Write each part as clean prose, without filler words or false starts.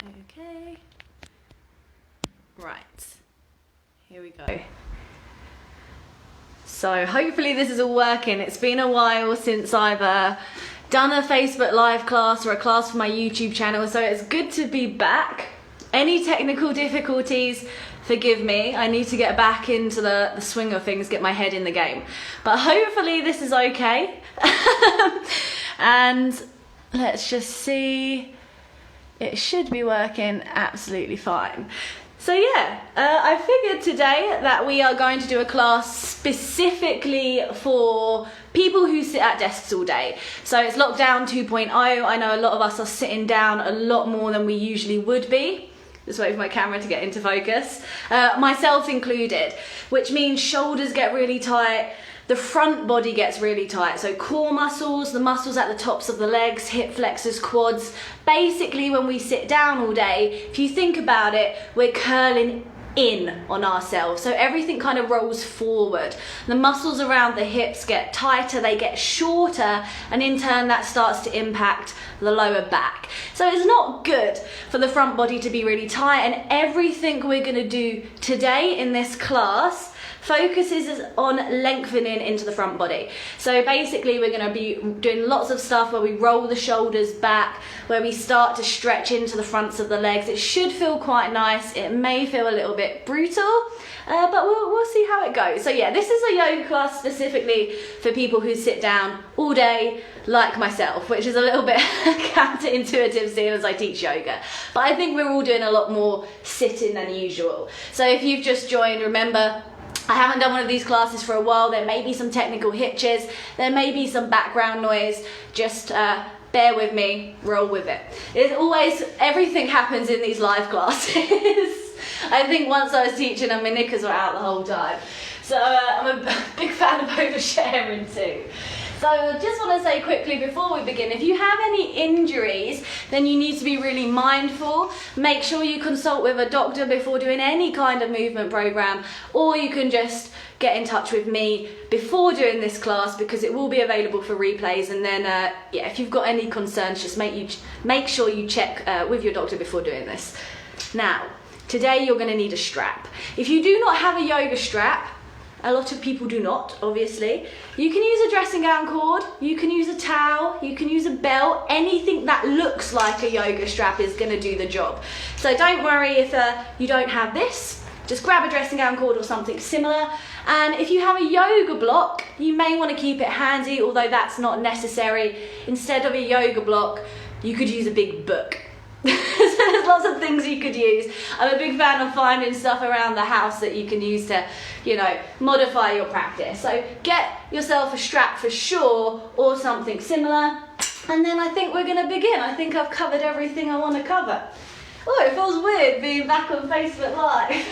Okay. Right. Here we go. So hopefully this is all working. It's been a while since I've done a Facebook Live class or a class for my YouTube channel, so it's good to be back. Any technical difficulties, forgive me. I need to get back into the swing of things, get my head in the game. But hopefully this is okay. And let's just see. It should be working absolutely fine. So yeah, I figured today that we are going to do a class specifically for people who sit at desks all day. So it's lockdown 2.0. I know a lot of us are sitting down a lot more than we usually would be. Just wait for my camera to get into focus. Myself included, which means shoulders get really tight, the front body gets really tight. So core muscles, the muscles at the tops of the legs, hip flexors, quads. Basically when we sit down all day, if you think about it, we're curling in on ourselves. So everything kind of rolls forward. The muscles around the hips get tighter, they get shorter, and in turn that starts to impact the lower back. So it's not good for the front body to be really tight, and everything we're going to do today in this class focuses on lengthening into the front body. So basically we're going to be doing lots of stuff where we roll the shoulders back, where we start to stretch into the fronts of the legs. It should feel quite nice. It may feel a little bit brutal, but we'll see how it goes. So yeah, this is a yoga class specifically for people who sit down all day like myself, which is a little bit counterintuitive seeing as I teach yoga. But I think we're all doing a lot more sitting than usual. So if you've just joined, remember, I haven't done one of these classes for a while. There may be some technical hitches, there may be some background noise, just bear with me, roll with it. It's always, everything happens in these live classes. I think once I was teaching and my knickers were out the whole time. So I'm a big fan of oversharing too. So I just want to say quickly before we begin, if you have any injuries, then you need to be really mindful. Make sure you consult with a doctor before doing any kind of movement program, or you can just get in touch with me before doing this class because it will be available for replays. And then yeah, if you've got any concerns, just make sure you check with your doctor before doing this. Now, today you're going to need a strap. If you do not have a yoga strap, a lot of people do not, obviously. You can use a dressing gown cord, you can use a towel, you can use a belt. Anything that looks like a yoga strap is going to do the job. So don't worry if you don't have this. Just grab a dressing gown cord or something similar. And if you have a yoga block, you may want to keep it handy, although that's not necessary. Instead of a yoga block, you could use a big book. So there's lots of things you could use. I'm a big fan of finding stuff around the house that you can use to, you know, modify your practice. So get yourself a strap for sure, or something similar. And then I think we're going to begin. I think I've covered everything I want to cover. Oh, it feels weird being back on Facebook Live.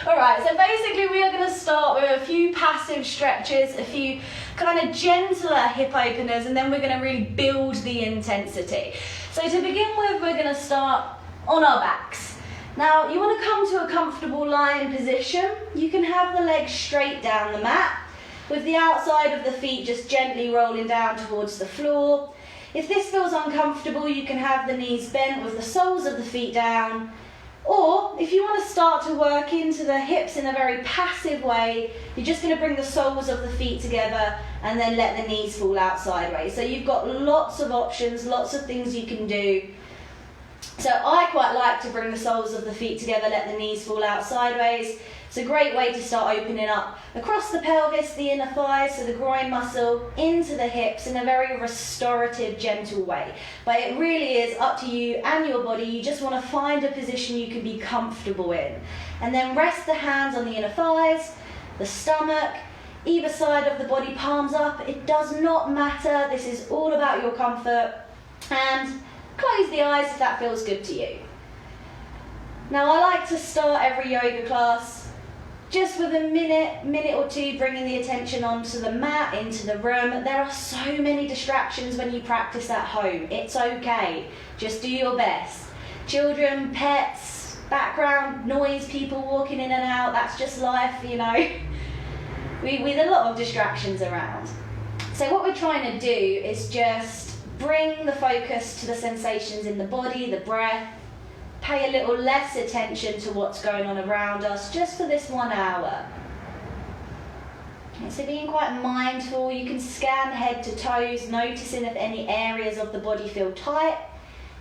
Alright, so basically we are going to start with a few passive stretches, a few kind of gentler hip openers, and then we're going to really build the intensity. So to begin with, we're going to start on our backs. Now, you want to come to a comfortable lying position. You can have the legs straight down the mat, with the outside of the feet just gently rolling down towards the floor. If this feels uncomfortable, you can have the knees bent with the soles of the feet down. Or, if you want to start to work into the hips in a very passive way, you're just going to bring the soles of the feet together and then let the knees fall out sideways. So you've got lots of options, lots of things you can do. So I quite like to bring the soles of the feet together, let the knees fall out sideways. It's a great way to start opening up across the pelvis, the inner thighs, so the groin muscle, into the hips in a very restorative, gentle way. But it really is up to you and your body. You just want to find a position you can be comfortable in. And then rest the hands on the inner thighs, the stomach, either side of the body, palms up. It does not matter. This is all about your comfort. And close the eyes if that feels good to you. Now I like to start every yoga class just with a minute or two, bringing the attention onto the mat, into the room. There are so many distractions when you practice at home. It's okay. Just do your best. Children, pets, background noise, people walking in and out, that's just life, you know. With a lot of distractions around. So what we're trying to do is just bring the focus to the sensations in the body, the breath, pay a little less attention to what's going on around us just for this 1 hour. So being quite mindful, you can scan head to toes, noticing if any areas of the body feel tight,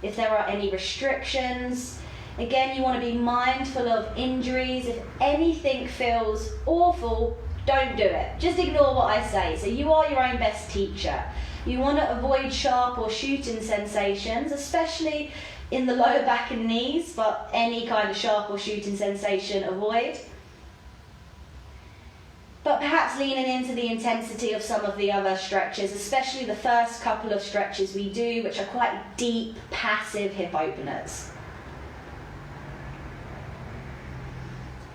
if there are any restrictions. Again, you want to be mindful of injuries. If anything feels awful, don't do it. Just ignore what I say. So you are your own best teacher. You want to avoid sharp or shooting sensations, especially in the lower back and knees, but any kind of sharp or shooting sensation, avoid. But perhaps leaning into the intensity of some of the other stretches, especially the first couple of stretches we do, which are quite deep, passive hip openers.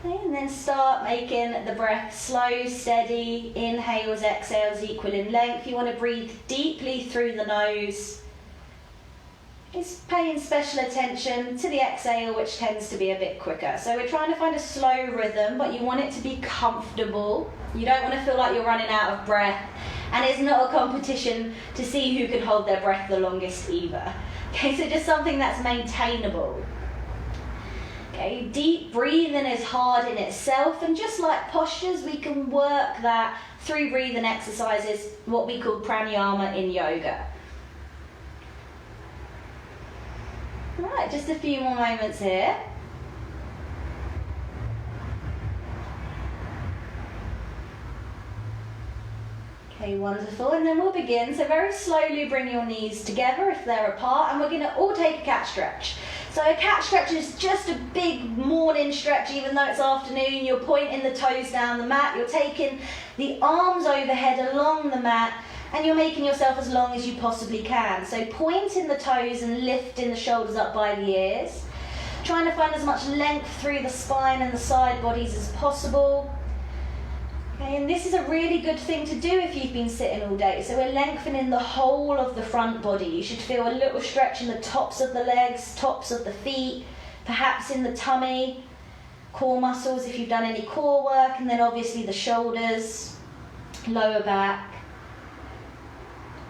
Okay, and then start making the breath slow, steady, inhales, exhales equal in length. You want to breathe deeply through the nose. It's paying special attention to the exhale, which tends to be a bit quicker. So we're trying to find a slow rhythm, but you want it to be comfortable. You don't want to feel like you're running out of breath. And it's not a competition to see who can hold their breath the longest either. Okay, so just something that's maintainable. Okay, deep breathing is hard in itself, and just like postures, we can work that through breathing exercises, what we call pranayama in yoga. Right, just a few more moments here. Okay, wonderful. And then we'll begin. So very slowly bring your knees together if they're apart, and we're going to all take a cat stretch. So a cat stretch is just a big morning stretch, even though it's afternoon. You're pointing the toes down the mat. You're taking the arms overhead along the mat, and you're making yourself as long as you possibly can. So pointing the toes and lifting the shoulders up by the ears. Trying to find as much length through the spine and the side bodies as possible. Okay, and this is a really good thing to do if you've been sitting all day. So we're lengthening the whole of the front body. You should feel a little stretch in the tops of the legs, tops of the feet, perhaps in the tummy, core muscles if you've done any core work, and then obviously the shoulders, lower back.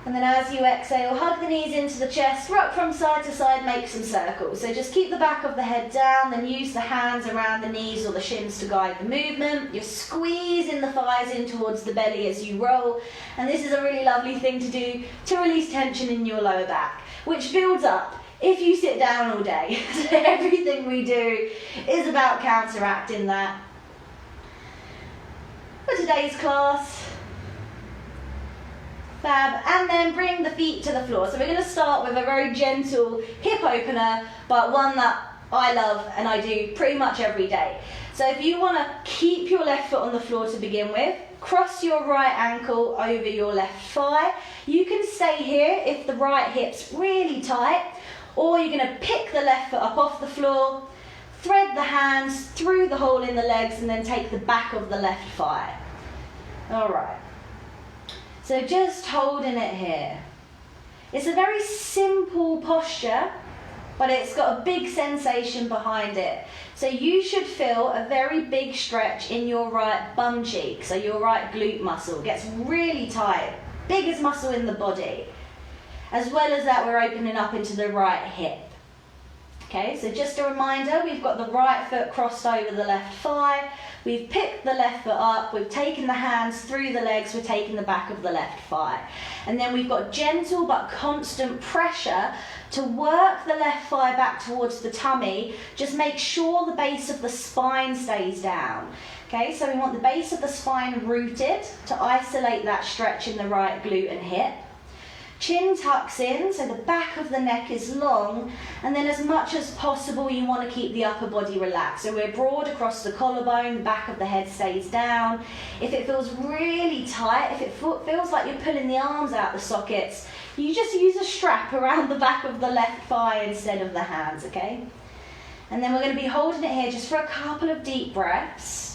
And then as you exhale, hug the knees into the chest, rock from side to side, make some circles. So just keep the back of the head down, then use the hands around the knees or the shins to guide the movement. You're squeezing the thighs in towards the belly as you roll. And this is a really lovely thing to do to release tension in your lower back, which builds up if you sit down all day. So everything we do is about counteracting that. For today's class, fab, and then bring the feet to the floor. So we're going to start with a very gentle hip opener, but one that I love and I do pretty much every day. So if you want to keep your left foot on the floor to begin with, cross your right ankle over your left thigh. You can stay here if the right hip's really tight, or you're going to pick the left foot up off the floor, thread the hands through the hole in the legs, and then take the back of the left thigh. All right. So just holding it here. It's a very simple posture, but it's got a big sensation behind it. So you should feel a very big stretch in your right bum cheek. So your right glute muscle gets really tight, biggest muscle in the body. As well as that, we're opening up into the right hip. Okay, so just a reminder, we've got the right foot crossed over the left thigh, we've picked the left foot up, we've taken the hands through the legs, we're taking the back of the left thigh. And then we've got gentle but constant pressure to work the left thigh back towards the tummy. Just make sure the base of the spine stays down. Okay, so we want the base of the spine rooted to isolate that stretch in the right glute and hip. Chin tucks in, so the back of the neck is long, and then as much as possible you want to keep the upper body relaxed. So we're broad across the collarbone, the back of the head stays down. If it feels really tight, if it feels like you're pulling the arms out the sockets, you just use a strap around the back of the left thigh instead of the hands, okay? And then we're going to be holding it here just for a couple of deep breaths.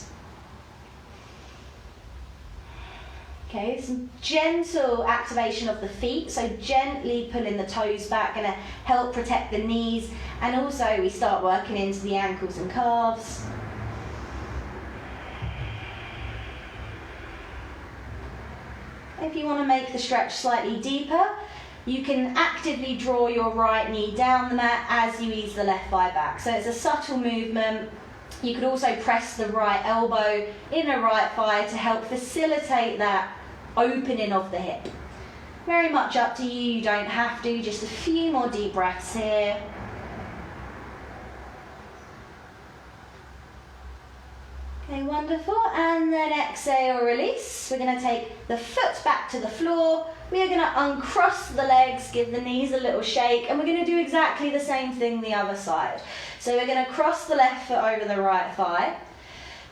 Okay, some gentle activation of the feet, so gently pulling the toes back, going to help protect the knees, and also we start working into the ankles and calves. If you want to make the stretch slightly deeper, you can actively draw your right knee down the mat as you ease the left thigh back. So it's a subtle movement. You could also press the right elbow in a right thigh to help facilitate that opening of the hip. Very much up to you, you don't have to, just a few more deep breaths here. Okay, wonderful, and then exhale, release. We're going to take the foot back to the floor. We are going to uncross the legs, give the knees a little shake, and we're going to do exactly the same thing the other side. So we're going to cross the left foot over the right thigh.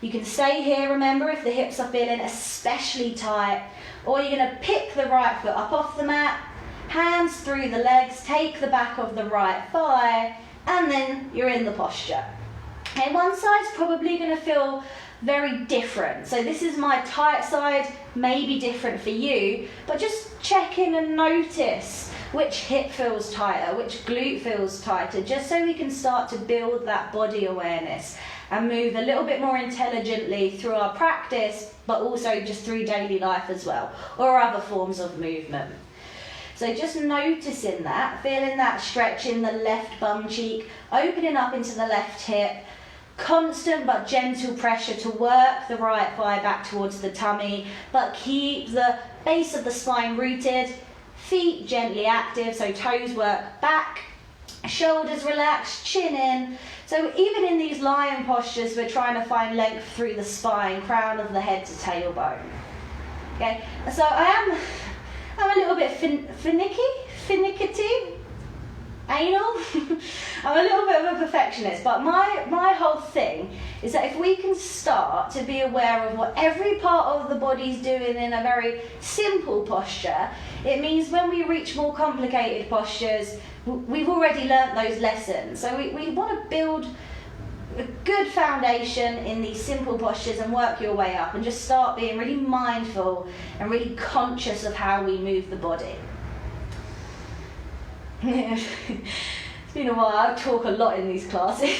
You can stay here, remember, if the hips are feeling especially tight, or you're going to pick the right foot up off the mat, hands through the legs, take the back of the right thigh, and then you're in the posture. Okay, one side's probably going to feel very different. So this is my tight side, maybe different for you, but just check in and notice which hip feels tighter, which glute feels tighter, just so we can start to build that body awareness and move a little bit more intelligently through our practice, but also just through daily life as well, or other forms of movement. So just noticing that, feeling that stretch in the left bum cheek, opening up into the left hip, constant but gentle pressure to work the right thigh back towards the tummy, but keep the base of the spine rooted, feet gently active, so toes work back, shoulders relaxed, chin in. So even in these lion postures, we're trying to find length through the spine, crown of the head to tailbone. Okay, so I'm a little bit finicky, anal. I'm a little bit of a perfectionist, but my whole thing is that if we can start to be aware of what every part of the body's doing in a very simple posture, it means when we reach more complicated postures, we've already learnt those lessons. So we want to build a good foundation in these simple postures and work your way up and just start being really mindful and really conscious of how we move the body. It's been a while, I talk a lot in these classes.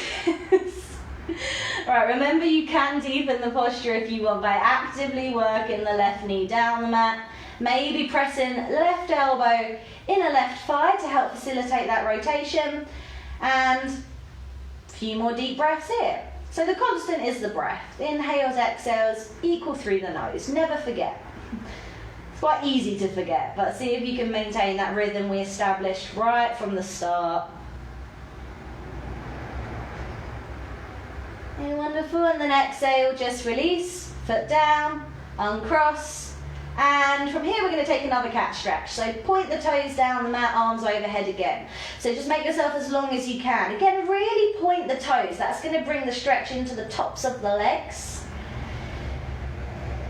Right, remember you can deepen the posture if you want by actively working the left knee down the mat, maybe pressing left elbow in a left thigh to help facilitate that rotation, and a few more deep breaths here. So the constant is the breath. Inhales, exhales, equal through the nose, never forget. It's quite easy to forget, but see if you can maintain that rhythm we established right from the start. Okay, wonderful, and then exhale, just release, foot down, uncross, and from here we're going to take another cat stretch. So point the toes down the mat, arms overhead again. So just make yourself as long as you can. Again, really point the toes. That's going to bring the stretch into the tops of the legs.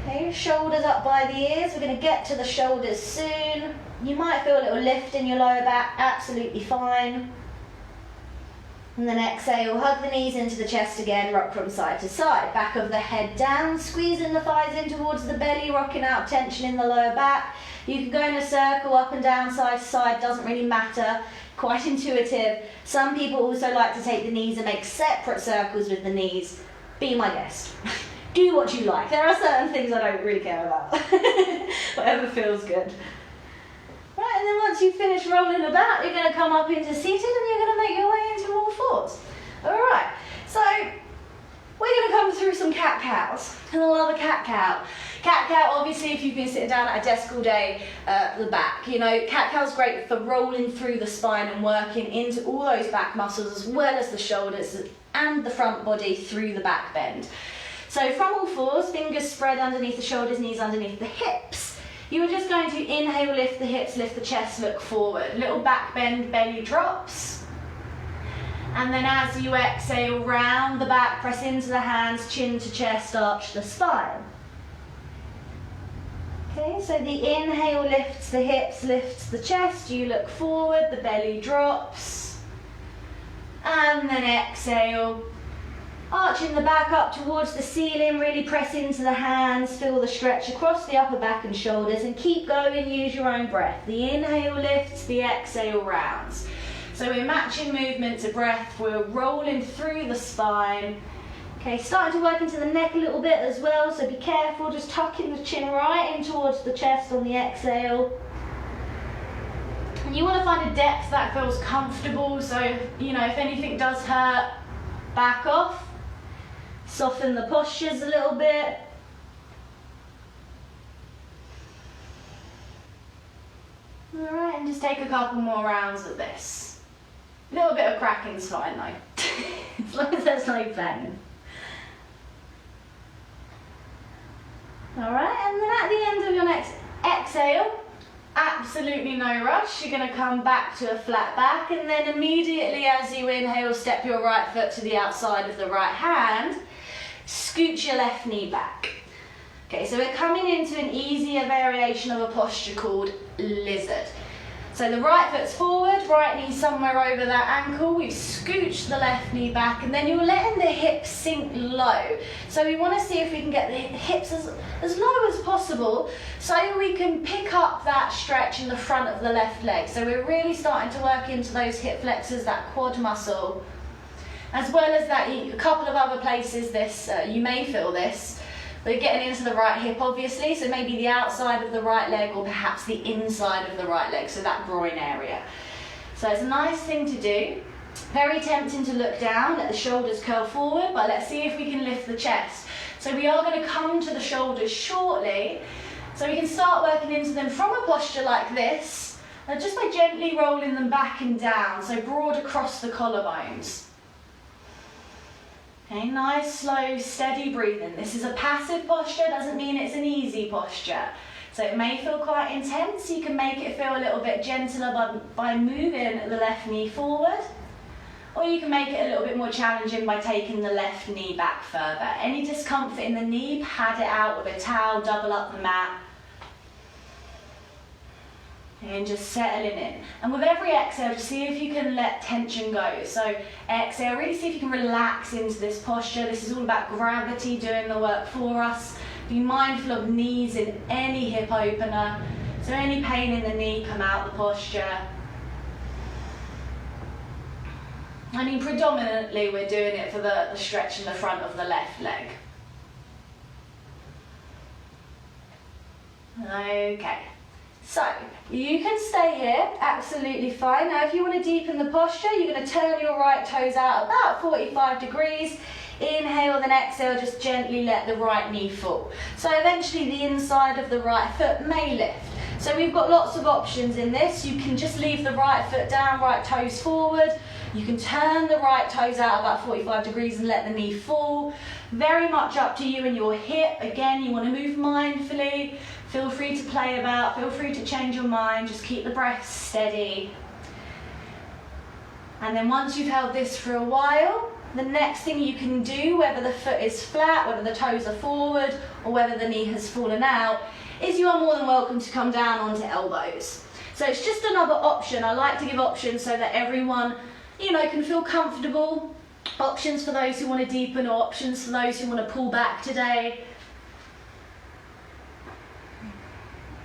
Okay, shoulders up by the ears. We're going to get to the shoulders soon. You might feel a little lift in your lower back, absolutely fine. And then exhale, hug the knees into the chest again, rock from side to side. Back of the head down, squeezing the thighs in towards the belly, rocking out tension in the lower back. You can go in a circle, up and down, side to side, doesn't really matter. Quite intuitive. Some people also like to take the knees and make separate circles with the knees. Be my guest. Do what you like. There are certain things I don't really care about. Whatever feels good. Right, and then once you finish rolling about, you're going to come up into seated and you're going to make your way into all fours. Alright, so we're going to come through some cat-cows. And I love a cat-cow. Cat-cow, obviously, if you've been sitting down at a desk all day, the back. You know, cat-cow's great for rolling through the spine and working into all those back muscles as well as the shoulders and the front body through the back bend. So from all fours, fingers spread underneath the shoulders, knees underneath the hips. You are just going to inhale, lift the hips, lift the chest, look forward. Little back bend, belly drops. And then as you exhale, round the back, press into the hands, chin to chest, arch the spine. Okay, so the inhale lifts the hips, lifts the chest, you look forward, the belly drops. And then exhale. Arching the back up towards the ceiling, really press into the hands, feel the stretch across the upper back and shoulders, and keep going, use your own breath. The inhale lifts, the exhale rounds. So we're matching movement to breath, we're rolling through the spine. Okay, starting to work into the neck a little bit as well, so be careful, just tucking the chin right in towards the chest on the exhale. And you want to find a depth that feels comfortable, so, you know, if anything does hurt, back off. Soften the postures a little bit. Alright, and just take a couple more rounds of this. A little bit of cracking's fine though, as long as there's no pain. Alright, and then at the end of your next exhale, absolutely no rush, you're going to come back to a flat back, and then immediately as you inhale, step your right foot to the outside of the right hand, scoot your left knee back. Okay, so we're coming into an easier variation of a posture called lizard. So the right foot's forward, right knee somewhere over that ankle, we've scooched the left knee back, and then you're letting the hips sink low. So we want to see if we can get the hips as low as possible so we can pick up that stretch in the front of the left leg. So we're really starting to work into those hip flexors, that quad muscle, as well as that a couple of other places you may feel this. We're getting into the right hip obviously, so maybe the outside of the right leg or perhaps the inside of the right leg, so that groin area. So it's a nice thing to do. Very tempting to look down, let the shoulders curl forward, but let's see if we can lift the chest. So we are going to come to the shoulders shortly, so we can start working into them from a posture like this, just by gently rolling them back and down, so broad across the collarbones. Okay, nice, slow, steady breathing. This is a passive posture, doesn't mean it's an easy posture. So it may feel quite intense, you can make it feel a little bit gentler by moving the left knee forward, or you can make it a little bit more challenging by taking the left knee back further. Any discomfort in the knee, pad it out with a towel, double up the mat. And just settling in. And with every exhale, just see if you can let tension go. So exhale, really see if you can relax into this posture. This is all about gravity doing the work for us. Be mindful of knees in any hip opener. So any pain in the knee, come out the posture. I mean, predominantly we're doing it for the stretch in the front of the left leg. Okay. So, you can stay here, absolutely fine. Now if you want to deepen the posture, you're going to turn your right toes out about 45 degrees. Inhale, then exhale, just gently let the right knee fall. So eventually the inside of the right foot may lift. So we've got lots of options in this. You can just leave the right foot down, right toes forward. You can turn the right toes out about 45 degrees and let the knee fall. Very much up to you and your hip. Again, you want to move mindfully. Feel free to play about, feel free to change your mind, just keep the breath steady. And then once you've held this for a while, the next thing you can do, whether the foot is flat, whether the toes are forward, or whether the knee has fallen out, is you are more than welcome to come down onto elbows. So it's just another option. I like to give options so that everyone, you know, can feel comfortable. Options for those who want to deepen, or options for those who want to pull back today.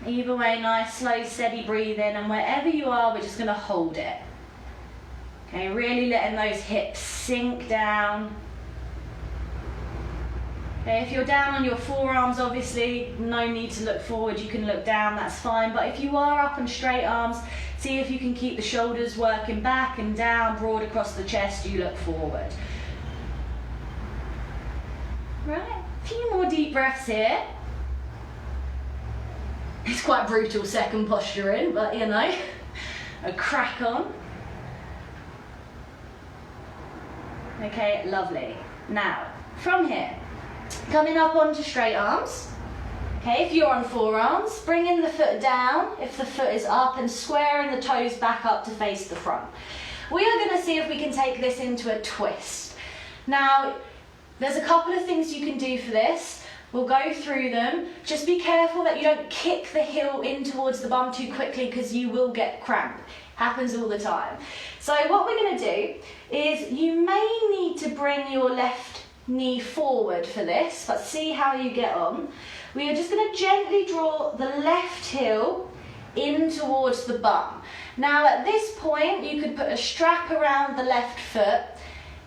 Either way, nice, slow, steady breathing, and wherever you are, we're just going to hold it. Okay, really letting those hips sink down. Okay, if you're down on your forearms, obviously, no need to look forward, you can look down, that's fine. But if you are up on straight arms, see if you can keep the shoulders working back and down, broad across the chest, you look forward. Right, a few more deep breaths here. It's quite brutal second posturing, but you know, a crack on. Okay, lovely. Now, from here, coming up onto straight arms. Okay, if you're on forearms, bringing the foot down if the foot is up and squaring the toes back up to face the front. We are going to see if we can take this into a twist. Now, there's a couple of things you can do for this. We'll go through them. Just be careful that you don't kick the heel in towards the bum too quickly because you will get cramp. Happens all the time. So what we're going to do is you may need to bring your left knee forward for this, but see how you get on. We are just going to gently draw the left heel in towards the bum. Now at this point you could put a strap around the left foot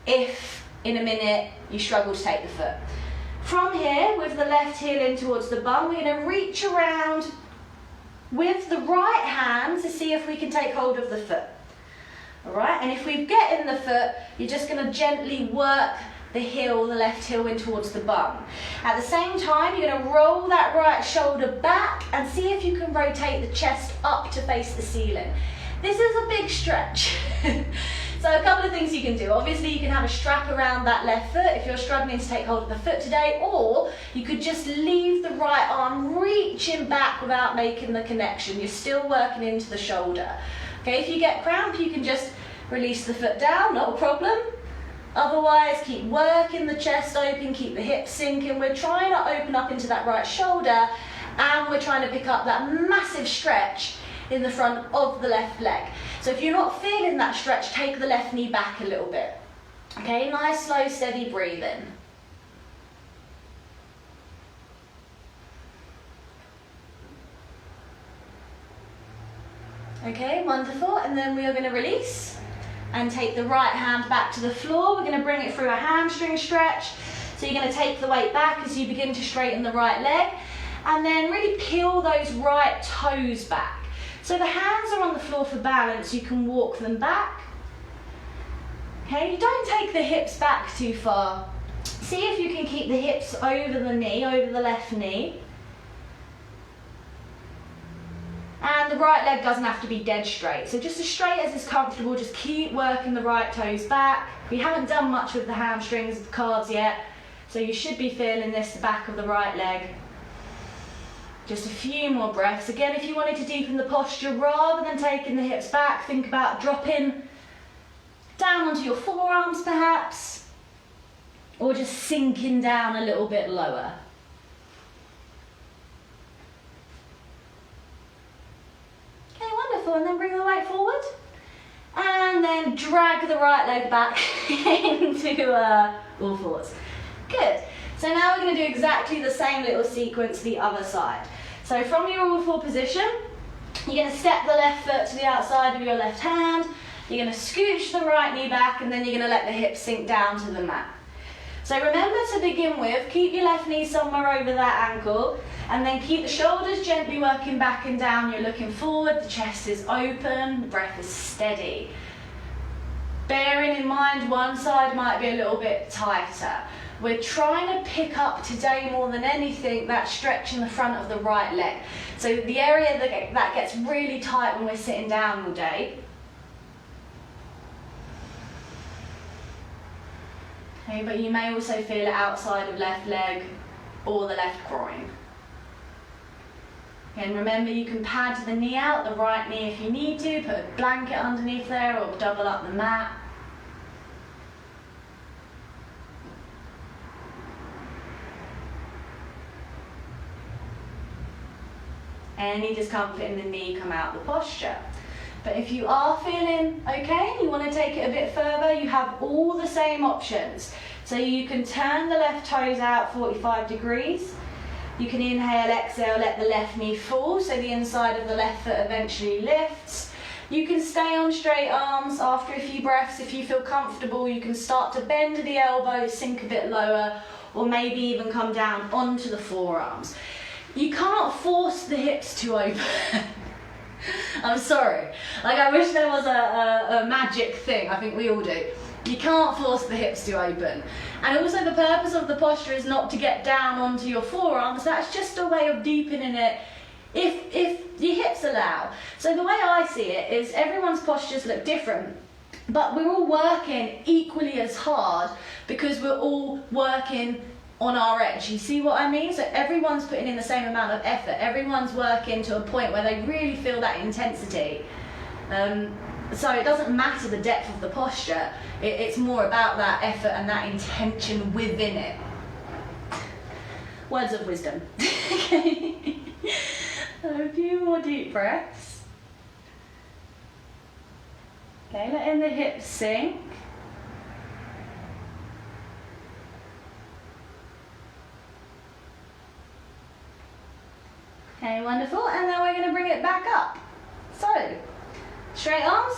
if in a minute you struggle to take the foot. From here, with the left heel in towards the bum, we're going to reach around with the right hand to see if we can take hold of the foot. All right, and if we get in the foot, you're just going to gently work the heel, the left heel in towards the bum. At the same time, you're going to roll that right shoulder back and see if you can rotate the chest up to face the ceiling. This is a big stretch. So a couple of things you can do. Obviously, you can have a strap around that left foot if you're struggling to take hold of the foot today, or you could just leave the right arm reaching back without making the connection. You're still working into the shoulder. Okay, if you get cramp, you can just release the foot down, not a problem. Otherwise, keep working the chest open, keep the hips sinking. We're trying to open up into that right shoulder, and we're trying to pick up that massive stretch in the front of the left leg. So if you're not feeling that stretch, take the left knee back a little bit. Okay, nice, slow, steady breathing. Okay, wonderful. And then we are going to release and take the right hand back to the floor. We're going to bring it through a hamstring stretch. So you're going to take the weight back as you begin to straighten the right leg, and then really peel those right toes back. So the hands are on the floor for balance, you can walk them back. Okay, you don't take the hips back too far. See if you can keep the hips over the knee, over the left knee. And the right leg doesn't have to be dead straight. So just as straight as is comfortable, just keep working the right toes back. We haven't done much with the hamstrings, the calves yet, so you should be feeling this, the back of the right leg. Just a few more breaths. Again, if you wanted to deepen the posture, rather than taking the hips back, think about dropping down onto your forearms perhaps, or just sinking down a little bit lower. Okay, wonderful. And then bring the weight forward. And then drag the right leg back into all fours. Good. So now we're going to do exactly the same little sequence the other side. So from your all four position, you're going to step the left foot to the outside of your left hand, you're going to scooch the right knee back, and then you're going to let the hips sink down to the mat. So remember to begin with, keep your left knee somewhere over that ankle, and then keep the shoulders gently working back and down. You're looking forward, the chest is open, the breath is steady. Bearing in mind one side might be a little bit tighter. We're trying to pick up today more than anything that stretch in the front of the right leg. So the area that gets really tight when we're sitting down all day. Okay, but you may also feel it outside of left leg or the left groin. And remember, you can pad the knee out, the right knee if you need to, put a blanket underneath there or double up the mat. Any discomfort in the knee, come out the posture. But if you are feeling okay and you want to take it a bit further, you have all the same options. So you can turn the left toes out 45 degrees. You can inhale, exhale, let the left knee fall so the inside of the left foot eventually lifts. You can stay on straight arms after a few breaths. If you feel comfortable, you can start to bend the elbows, sink a bit lower, or maybe even come down onto the forearms. You can't force the hips to open. I'm sorry. Like, I wish there was a magic thing. I think we all do. You can't force the hips to open. And also the purpose of the posture is not to get down onto your forearms. That's just a way of deepening it if your hips allow. So the way I see it is everyone's postures look different, but we're all working equally as hard because we're all working on our edge. You see what I mean? So everyone's putting in the same amount of effort. Everyone's working to a point where they really feel that intensity. So it doesn't matter the depth of the posture. It's more about that effort and that intention within it. Words of wisdom. Okay. A few more deep breaths. Okay, letting the hips sink. Okay, wonderful. And then we're going to bring it back up. So, straight arms.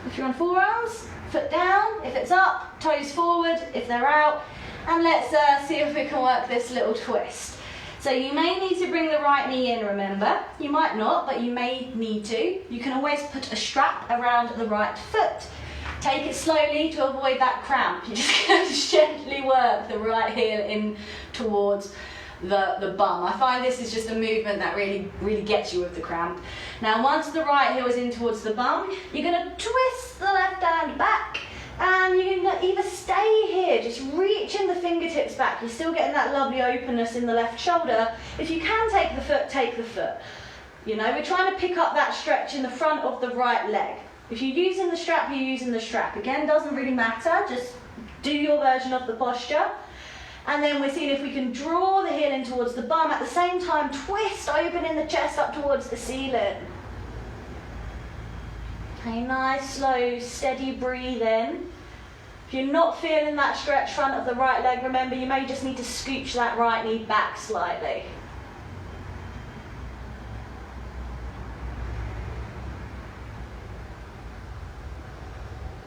If you're on forearms, foot down. If it's up, toes forward. If they're out. And let's see if we can work this little twist. So you may need to bring the right knee in, remember. You might not, but you may need to. You can always put a strap around the right foot. Take it slowly to avoid that cramp. You're just going to gently work the right heel in towards the bum. I find this is just a movement that really gets you with the cramp. Now once the right heel is in towards the bum, you're going to twist the left hand back, and you can either stay here, just reaching the fingertips back. You're still getting that lovely openness in the left shoulder. If you can take the foot, take the foot. You know, we're trying to pick up that stretch in the front of the right leg. If you're using the strap, you're using the strap. Again, doesn't really matter, just do your version of the posture. And then we're seeing if we can draw the heel in towards the bum, at the same time twist, opening the chest up towards the ceiling. Okay, nice, slow, steady breathe in. If you're not feeling that stretch front of the right leg, remember you may just need to scooch that right knee back slightly.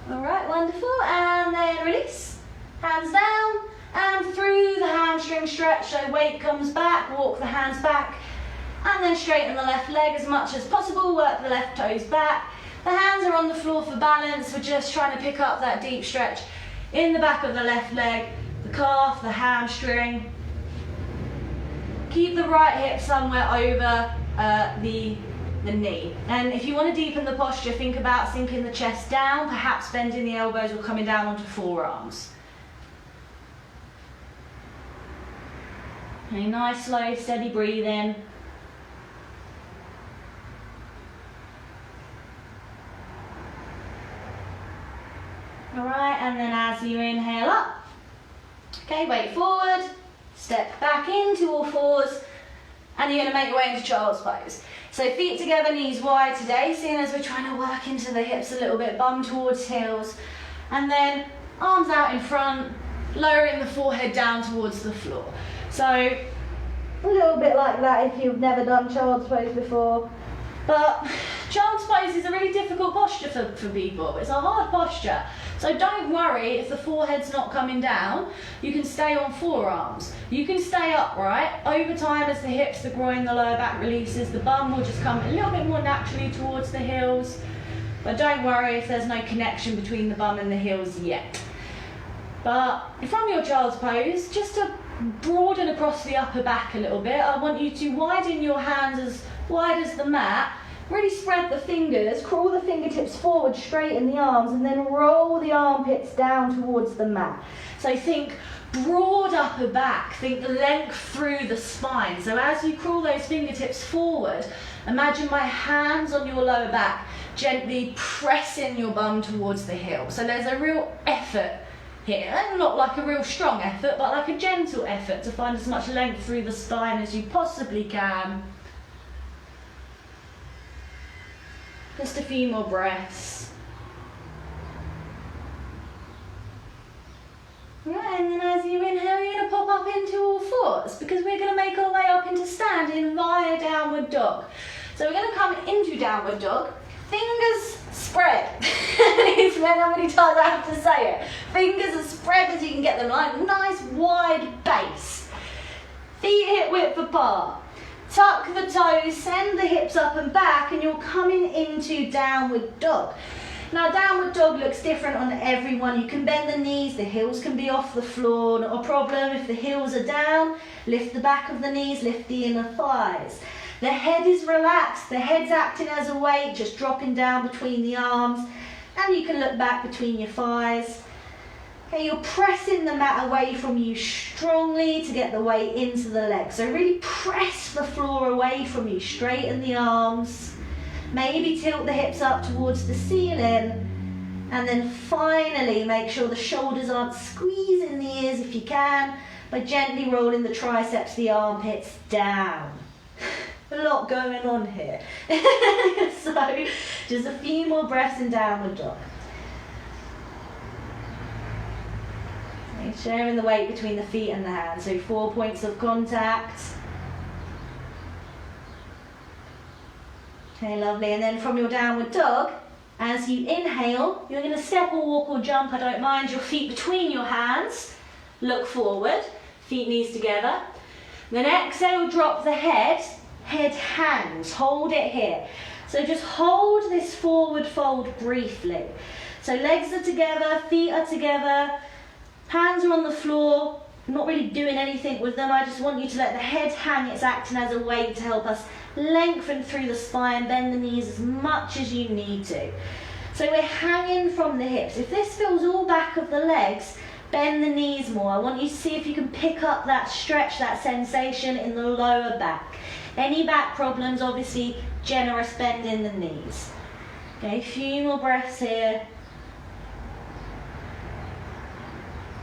Alright, wonderful, and then release. Hands down and through the hamstring stretch, so weight comes back, walk the hands back, and then straighten the left leg as much as possible, work the left toes back. The hands are on the floor for balance, we're just trying to pick up that deep stretch in the back of the left leg, the calf, the hamstring. Keep the right hip somewhere over the knee. And if you want to deepen the posture, think about sinking the chest down, perhaps bending the elbows or coming down onto forearms. Okay, nice, slow, steady breathing. Alright, and then as you inhale up, okay, weight forward, step back into all fours, and you're going to make your way into child's pose. So feet together, knees wide today, seeing as we're trying to work into the hips a little bit, bum towards heels, and then arms out in front, lowering the forehead down towards the floor. So a little bit like that if you've never done child's pose before. But child's pose is a really difficult posture for people. It's a hard posture. So don't worry if the forehead's not coming down. You can stay on forearms. You can stay upright. Over time, as the hips, the groin, the lower back releases, the bum will just come a little bit more naturally towards the heels. But don't worry if there's no connection between the bum and the heels yet. But from your child's pose, just to broaden across the upper back a little bit, I want you to widen your hands as wide as the mat, really spread the fingers, crawl the fingertips forward, straighten the arms, and then roll the armpits down towards the mat. So think broad upper back, think the length through the spine. So as you crawl those fingertips forward, imagine my hands on your lower back, gently pressing your bum towards the heel. So there's a real effort here, and not like a real strong effort, but like a gentle effort to find as much length through the spine as you possibly can. Just a few more breaths. Right, and then as you inhale, you're going to pop up into all fours, because we're going to make our way up into standing via downward dog. So we're going to come into downward dog, fingers spread. It's how many times I have to say it. Fingers as spread as you can get them, like a nice wide base. Feet hip width apart. Tuck the toes, send the hips up and back, and you're coming into downward dog. Now downward dog looks different on everyone. You can bend the knees, the heels can be off the floor, not a problem. If the heels are down, lift the back of the knees, lift the inner thighs. The head is relaxed, the head's acting as a weight, just dropping down between the arms, and you can look back between your thighs. Okay, you're pressing the mat away from you strongly to get the weight into the legs. So really press the floor away from you, straighten the arms, maybe tilt the hips up towards the ceiling, and then finally make sure the shoulders aren't squeezing the ears if you can, by gently rolling the triceps, the armpits down. A lot going on here. So just a few more breaths in downward dog. Sharing the weight between the feet and the hands, so 4 points of contact. Okay, lovely. And then from your downward dog, as you inhale, you're going to step or walk or jump, I don't mind, your feet between your hands. Look forward, feet knees together. Then exhale, drop the head hangs, hold it here. So just hold this forward fold briefly. So legs are together, feet are together, hands are on the floor, I'm not really doing anything with them. I just want you to let the head hang. It's acting as a weight to help us lengthen through the spine, bend the knees as much as you need to. So we're hanging from the hips. If this feels all back of the legs, bend the knees more. I want you to see if you can pick up that stretch, that sensation in the lower back. Any back problems, obviously, generous bend in the knees. Okay, a few more breaths here.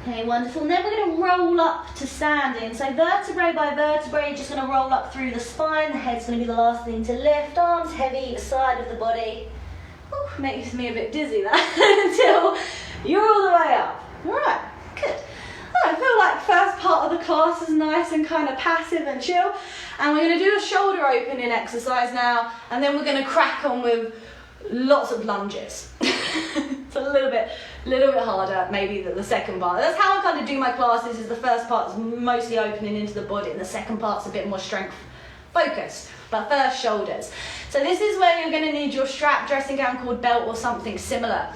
Okay, wonderful. And then we're going to roll up to standing. So vertebrae by vertebrae, you're just going to roll up through the spine. The head's going to be the last thing to lift. Arms heavy either side of the body. Ooh, makes me a bit dizzy that until you're all the way up. All right, good. I feel like the first part of the class is nice and kind of passive and chill. And we're going to do a shoulder opening exercise now. And then we're going to crack on with lots of lunges. It's a little bit harder maybe than the second part. That's how I kind of do my classes, is the first part's mostly opening into the body and the second part's a bit more strength focused. But first, shoulders. So this is where you're going to need your strap, dressing gown, cord, belt or something similar.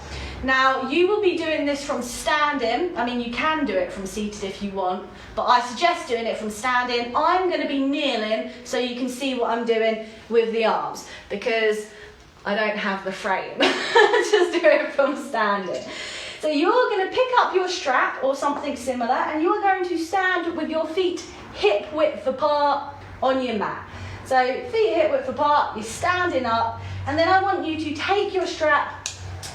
Now you will be doing this from standing. I mean, you can do it from seated if you want, but I suggest doing it from standing. I'm going to be kneeling so you can see what I'm doing with the arms, because I don't have the frame. Just do it from standing. So you're going to pick up your strap or something similar, and you're going to stand with your feet hip width apart on your mat. So feet hip width apart, you're standing up, and then I want you to take your strap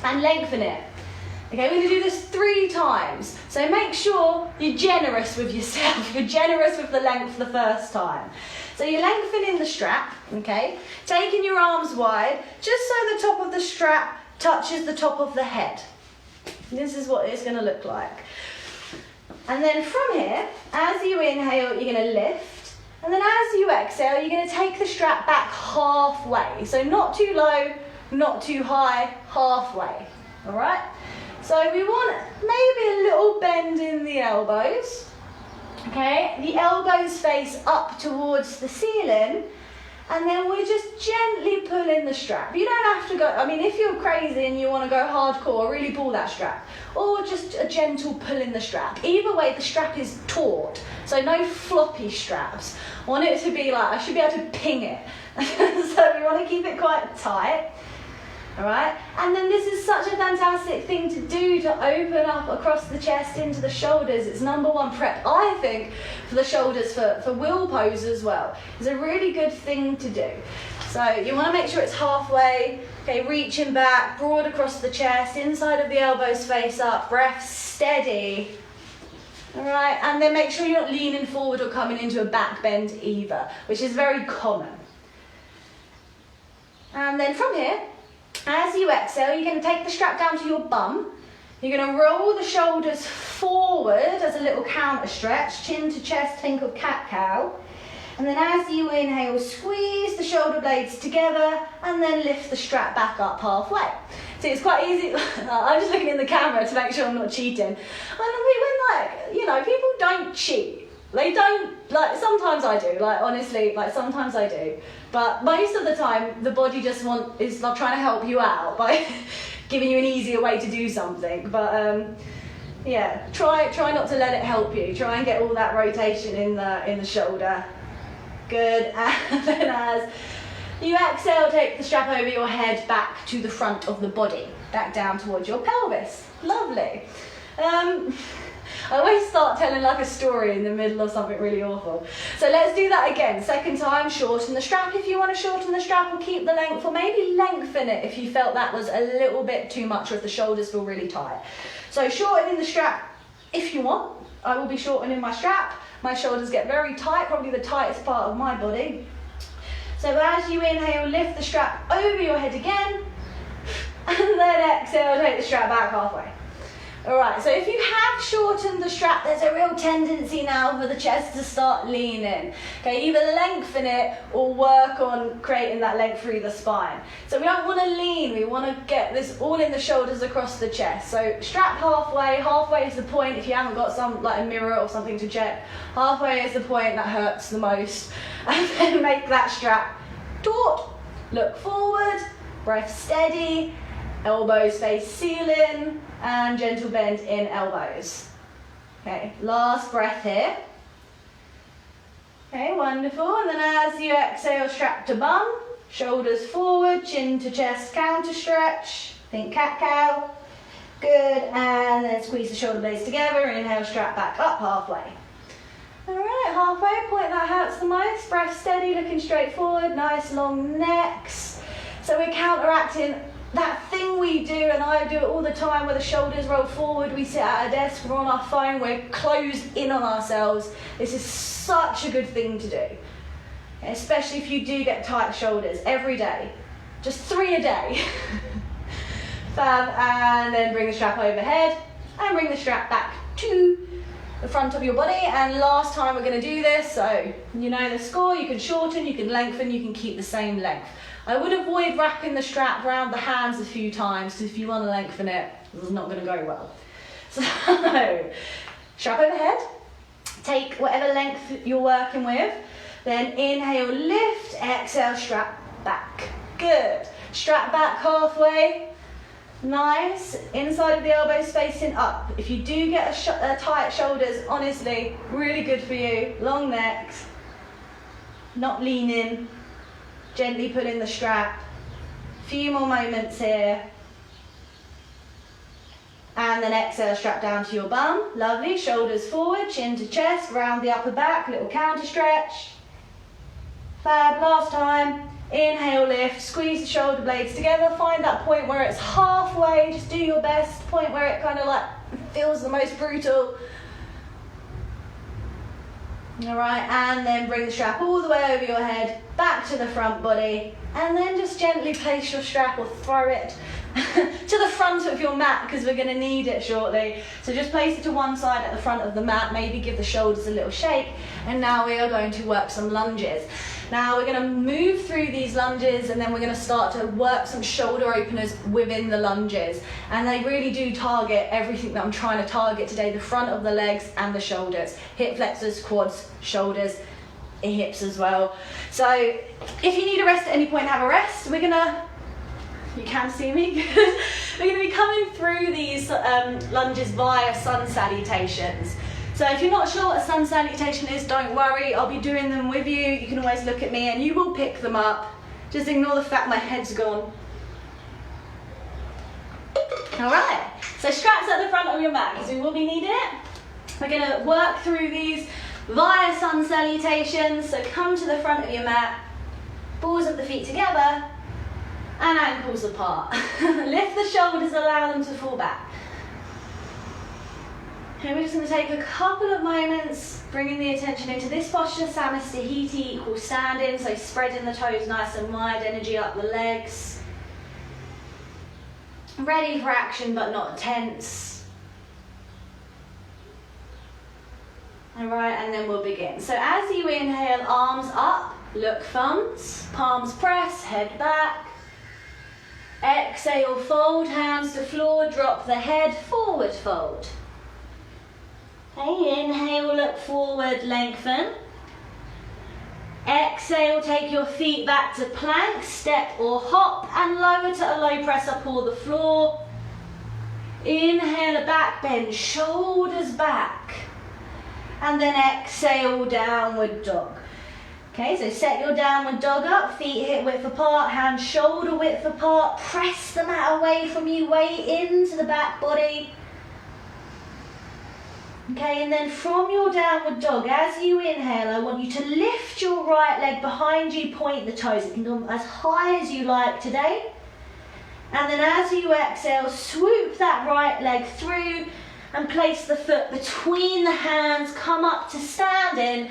and lengthen it. Okay, we're going to do this 3 times. So make sure you're generous with yourself. You're generous with the length the first time. So you're lengthening the strap, okay? Taking your arms wide, just so the top of the strap touches the top of the head. This is what it's going to look like. And then from here, as you inhale, you're going to lift. And then as you exhale, you're going to take the strap back halfway. So not too low, not too high, halfway. All right? So we want maybe a little bend in the elbows. Okay, the elbows face up towards the ceiling, and then we're just gently pulling the strap. You don't have to go, I mean, if you're crazy and you want to go hardcore, really pull that strap, or just a gentle pull in the strap. Either way, the strap is taut, so no floppy straps. I want it to be like, I should be able to ping it. So we want to keep it quite tight. All right, and then this is such a fantastic thing to do, to open up across the chest into the shoulders. It's #1 prep, I think, for the shoulders for wheel pose as well. It's a really good thing to do. So you want to make sure it's halfway. Okay, reaching back, broad across the chest, inside of the elbows face up, breath steady. All right, and then make sure you're not leaning forward or coming into a back bend either, which is very common. And then from here, as you exhale, you're going to take the strap down to your bum. You're going to roll the shoulders forward as a little counter stretch, chin to chest, think of cat-cow. And then as you inhale, squeeze the shoulder blades together and then lift the strap back up halfway. See, it's quite easy. I'm just looking in the camera to make sure I'm not cheating. When people don't cheat. They don't, sometimes I do, honestly, sometimes I do. But most of the time, the body just is trying to help you out by giving you an easier way to do something. But yeah, try not to let it help you. Try and get all that rotation in the shoulder. Good. And then as you exhale, take the strap over your head back to the front of the body, back down towards your pelvis. Lovely. I always start telling a story in the middle of something really awful. So let's do that again. Second time, shorten the strap if you want to shorten the strap or keep the length, or maybe lengthen it if you felt that was a little bit too much or if the shoulders feel really tight. So shortening the strap if you want. I will be shortening my strap. My shoulders get very tight, probably the tightest part of my body. So as you inhale, lift the strap over your head again, and then exhale, take the strap back halfway. All right, so if you have shortened the strap, there's a real tendency now for the chest to start leaning. Okay, either lengthen it or work on creating that length through the spine. So we don't want to lean, we want to get this all in the shoulders across the chest. So strap halfway is the point if you haven't got some like a mirror or something to check. Halfway is the point that hurts the most. And then make that strap taut, look forward, breath steady, elbows face ceiling, and gentle bend in elbows. Okay, last breath here. Okay, wonderful. And then as you exhale, strap to bum, shoulders forward, chin to chest, counter stretch. Think cat-cow. Good, and then squeeze the shoulder blades together. Inhale, strap back up halfway. All right, halfway, point that hurts the most. Breath steady, looking straight forward. Nice long necks. So we're counteracting that thing we do, and I do it all the time, where the shoulders roll forward, we sit at a desk, we're on our phone, we're closed in on ourselves. This is such a good thing to do, especially if you do get tight shoulders every day. Just 3 a day. Fab, and then bring the strap overhead, and bring the strap back to the front of your body. And last time we're going to do this, so you know the score, you can shorten, you can lengthen, you can keep the same length. I would avoid wrapping the strap around the hands a few times, because if you want to lengthen it, it's not going to go well. So, strap overhead, take whatever length you're working with, then inhale, lift, exhale, strap back. Good. Strap back halfway. Nice. Inside of the elbows facing up. If you do get tight shoulders, honestly, really good for you. Long necks, not leaning. Gently pull in the strap. Few more moments here. And then exhale, strap down to your bum. Lovely. Shoulders forward, chin to chest, round the upper back, little counter stretch. Fab. Last time. Inhale, lift, squeeze the shoulder blades together. Find that point where it's halfway. Just do your best. Point where it kind of like feels the most brutal. All right, and then bring the strap all the way over your head, back to the front body, and then just gently place your strap or throw it to the front of your mat, because we're going to need it shortly. So just place it to one side at the front of the mat, maybe give the shoulders a little shake, and now we are going to work some lunges. Now we're going to move through these lunges, and then we're going to start to work some shoulder openers within the lunges. And they really do target everything that I'm trying to target today, the front of the legs and the shoulders. Hip flexors, quads, shoulders, hips as well. So if you need a rest at any point, have a rest. You can see me. We're going to be coming through these lunges via sun salutations. So if you're not sure what a sun salutation is, don't worry, I'll be doing them with you. You can always look at me and you will pick them up. Just ignore the fact my head's gone. All right, so straps at the front of your mat, because we will be needing it. We're going to work through these via sun salutations. So come to the front of your mat, balls of the feet together, and ankles apart. Lift the shoulders, allow them to fall back. Okay, we're just going to take a couple of moments, bringing the attention into this posture, Samastahiti equals standing, so spreading the toes nice and wide, energy up the legs. Ready for action but not tense. Alright, and then we'll begin. So as you inhale, arms up, look thumbs, palms press, head back. Exhale, fold, hands to floor, drop the head, forward fold. Okay, inhale, look forward, lengthen. Exhale, take your feet back to plank, step or hop, and lower to a low press up or the floor. Inhale, a back bend, shoulders back. And then exhale, downward dog. Okay, so set your downward dog up, feet hip width apart, hands shoulder width apart. Press the mat away from you, weight into the back body. Okay, and then from your downward dog, as you inhale, I want you to lift your right leg behind you, point the toes. It can go as high as you like today. And then as you exhale, swoop that right leg through and place the foot between the hands, come up to standing,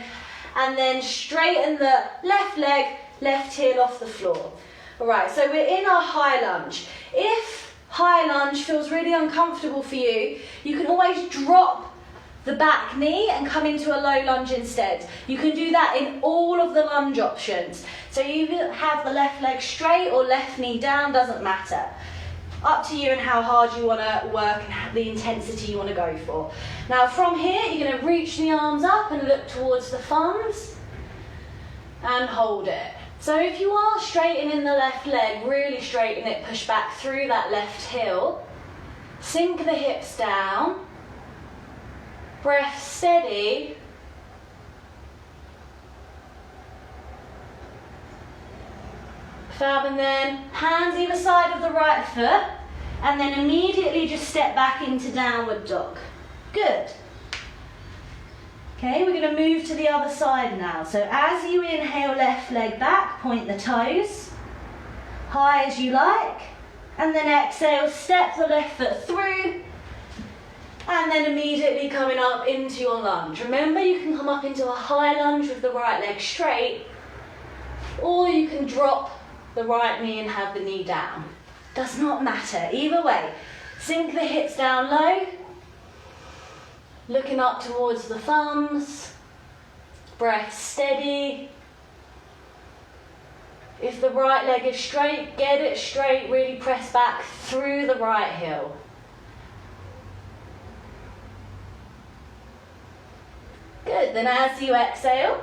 and then straighten the left leg, left heel off the floor. All right, so we're in our high lunge. If high lunge feels really uncomfortable for you, you can always drop the back knee and come into a low lunge instead. You can do that in all of the lunge options. So you have the left leg straight or left knee down, doesn't matter. Up to you and how hard you want to work and the intensity you want to go for. Now from here, you're going to reach the arms up and look towards the thumbs and hold it. So if you are straightening the left leg, really straighten it, push back through that left heel, sink the hips down, breath steady, fab, and then hands either side of the right foot, and then immediately just step back into downward dog. Good. Okay, we're going to move to the other side now. So as you inhale, left leg back, point the toes, high as you like, and then exhale, step the left foot through, and then immediately coming up into your lunge. Remember, you can come up into a high lunge with the right leg straight, or you can drop the right knee and have the knee down. Does not matter, either way. Sink the hips down low, looking up towards the thumbs, breath steady. If the right leg is straight, get it straight, really press back through the right heel. Good, then as you exhale,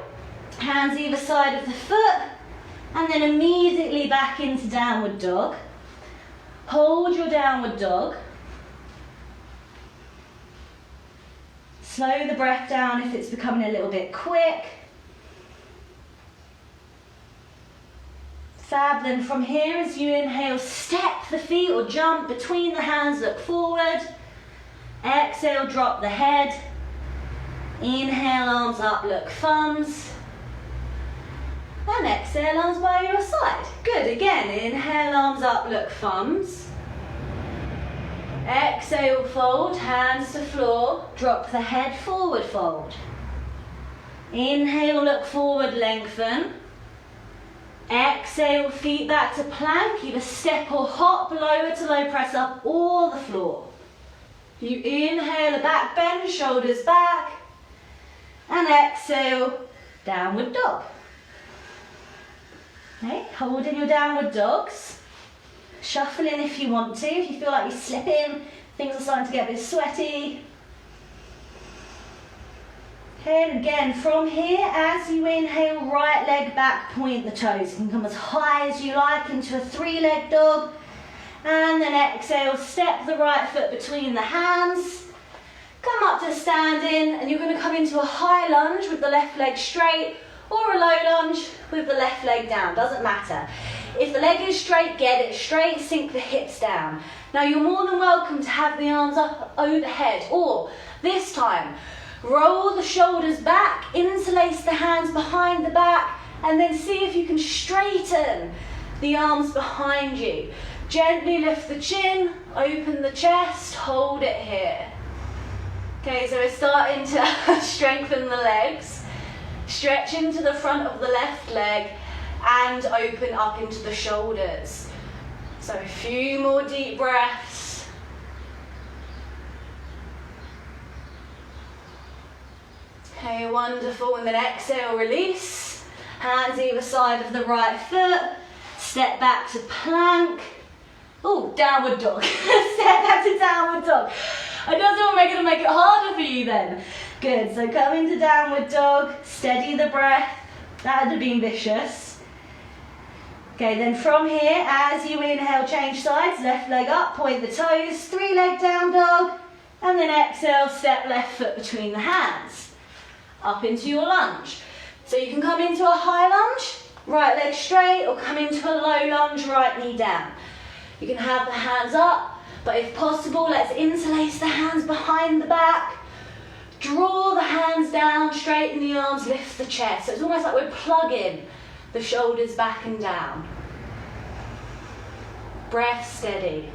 hands either side of the foot, and then immediately back into downward dog. Hold your downward dog. Slow the breath down if it's becoming a little bit quick. Fab, then from here as you inhale, step the feet or jump between the hands, look forward. Exhale, drop the head. Inhale, arms up, look thumbs. And exhale, arms by your side. Good, again, inhale, arms up, look thumbs. Exhale, fold, hands to floor, drop the head, forward fold. Inhale, look forward, lengthen. Exhale, feet back to plank, either step or hop, lower to low, press up or the floor. You inhale, a back bend, shoulders back, and exhale, downward dog. Okay, holding your downward dogs. Shuffle in if you want to. If you feel like you're slipping, things are starting to get a bit sweaty. Okay, and again, from here, as you inhale, right leg back, point the toes. You can come as high as you like into a three-leg dog. And then exhale, step the right foot between the hands. Come up to standing, and you're going to come into a high lunge with the left leg straight, or a low lunge with the left leg down, doesn't matter. If the leg is straight, get it straight, sink the hips down. Now you're more than welcome to have the arms up overhead, or this time, roll the shoulders back, interlace the hands behind the back, and then see if you can straighten the arms behind you. Gently lift the chin, open the chest, hold it here. Okay, so we're starting to strengthen the legs. Stretch into the front of the left leg and open up into the shoulders. So a few more deep breaths. Okay, wonderful. And then exhale, release. Hands either side of the right foot. Step back to plank. Oh, downward dog. Step back to downward dog. I don't know if I'm going to make it harder for you then. Good, so come into downward dog, steady the breath. That would have been vicious. Okay, then from here, as you inhale, change sides, left leg up, point the toes, three leg down dog, and then exhale, step left foot between the hands. Up into your lunge. So you can come into a high lunge, right leg straight, or come into a low lunge, right knee down. You can have the hands up, but if possible, let's interlace the hands behind the back. Draw the hands down, straighten the arms, lift the chest. So it's almost like we're plugging the shoulders back and down. Breath steady.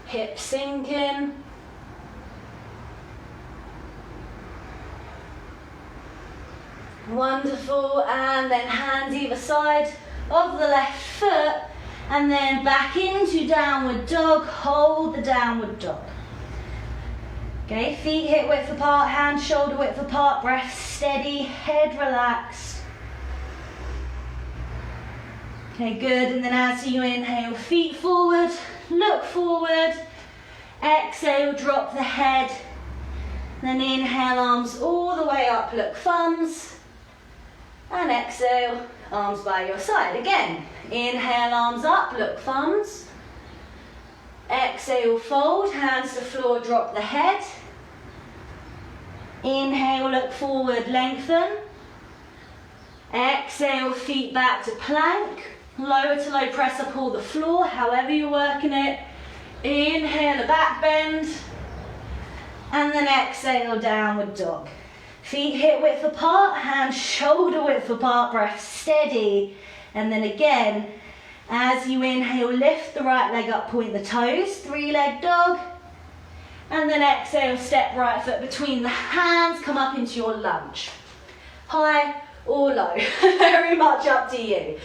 Hips sinking. Wonderful, and then hands either side of the left foot, And then back into downward dog, hold the downward dog. Okay, feet hip width apart, hands shoulder width apart, breath steady, head relaxed. Okay, good, and then as you inhale, feet forward, look forward, exhale, drop the head, then inhale, arms all the way up, look thumbs, and exhale, arms by your side. Again, inhale, arms up, look thumbs. Exhale, fold, hands to floor, drop the head. Inhale, look forward, lengthen. Exhale, feet back to plank. Lower to low press up all the floor, however you're working it. Inhale, a back bend. And then exhale, downward dog. Feet hip width apart, hands shoulder width apart, breath steady. And then again, as you inhale, lift the right leg up, point the toes, three-leg dog. And then exhale, step right foot between the hands, come up into your lunge. High or low, very much up to you.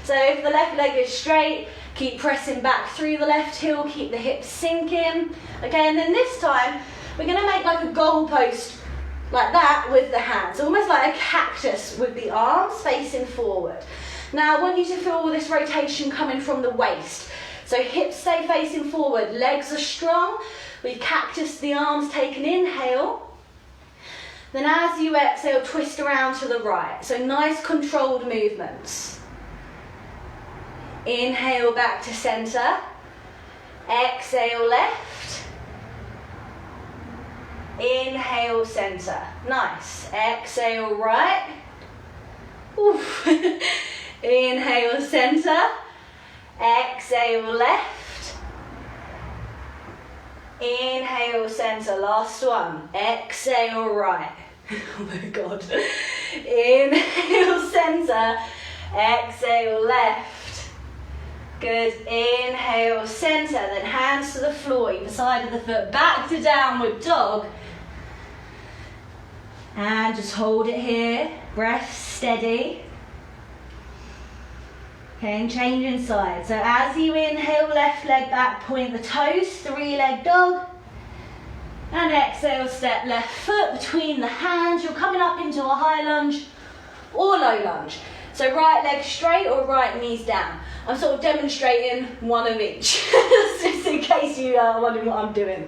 So if the left leg is straight, keep pressing back through the left heel, keep the hips sinking. Okay, and then this time, we're gonna make like a goalpost like that with the hands, almost like a cactus with the arms facing forward. Now I want you to feel all this rotation coming from the waist. So hips stay facing forward, legs are strong. We've cactused the arms, take an inhale. Then as you exhale, twist around to the right. So nice controlled movements. Inhale back to center. Exhale left. Inhale center. Nice. Exhale right. Oof. Inhale center, exhale left, inhale center, last one, exhale right, oh my god, inhale center, exhale left, good, inhale center, then hands to the floor, either side of the foot, back to downward dog, and just hold it here, breath steady. Okay, and change inside. So as you inhale, left leg back, point the toes, three-leg dog. And exhale, step left foot between the hands. You're coming up into a high lunge or low lunge. So right leg straight or right knees down. I'm sort of demonstrating one of each, just in case you are wondering what I'm doing.